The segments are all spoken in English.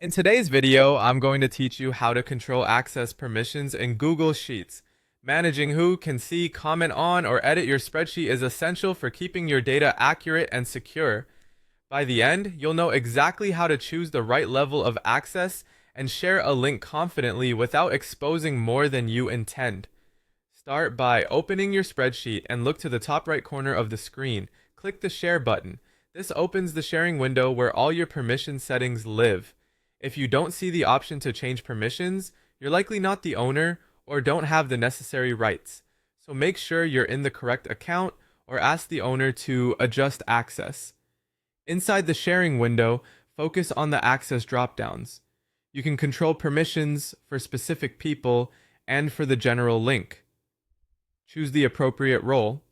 In today's video, I'm going to teach you how to control access permissions in Google Sheets. Managing who can see, comment on, or edit your spreadsheet is essential for keeping your data accurate and secure. By the end, you'll know exactly how to choose the right level of access and share a link confidently without exposing more than you intend. Start by opening your spreadsheet and look to the top right corner of the screen. Click the Share button. This opens the sharing window where all your permission settings live. If you don't see the option to change permissions, you're likely not the owner or don't have the necessary rights. So make sure you're in the correct account or ask the owner to adjust access. Inside the sharing window, focus on the access dropdowns. You can control permissions for specific people and for the general link. Choose the appropriate role.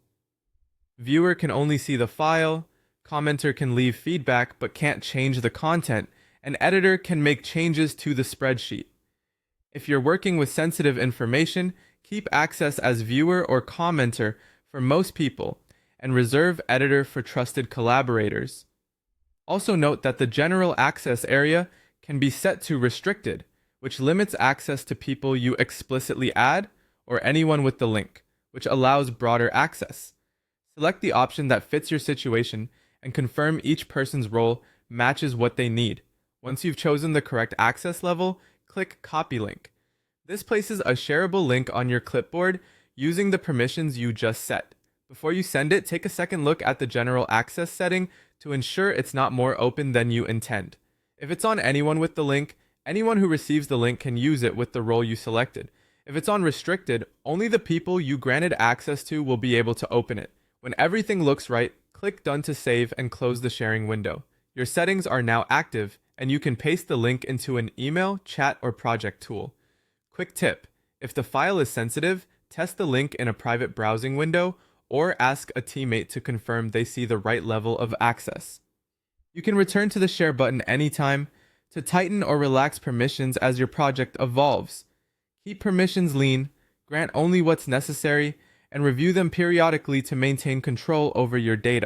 Viewer can only see the file, commenter can leave feedback but can't change the content, an editor can make changes to the spreadsheet. If you're working with sensitive information, keep access as viewer or commenter for most people, and reserve editor for trusted collaborators. Also note that the general access area can be set to restricted, which limits access to people you explicitly add or anyone with the link, which allows broader access. Select the option that fits your situation and confirm each person's role matches what they need. Once you've chosen the correct access level, click Copy Link. This places a shareable link on your clipboard using the permissions you just set. Before you send it, take a second look at the general access setting to ensure it's not more open than you intend. If it's on anyone with the link, anyone who receives the link can use it with the role you selected. If it's on restricted, only the people you granted access to will be able to open it. When everything looks right, click Done to save and close the sharing window. Your settings are now active, and you can paste the link into an email, chat, or project tool. Quick tip: if the file is sensitive, test the link in a private browsing window or ask a teammate to confirm they see the right level of access. You can return to the share button anytime to tighten or relax permissions as your project evolves. Keep permissions lean, grant only what's necessary, and review them periodically to maintain control over your data.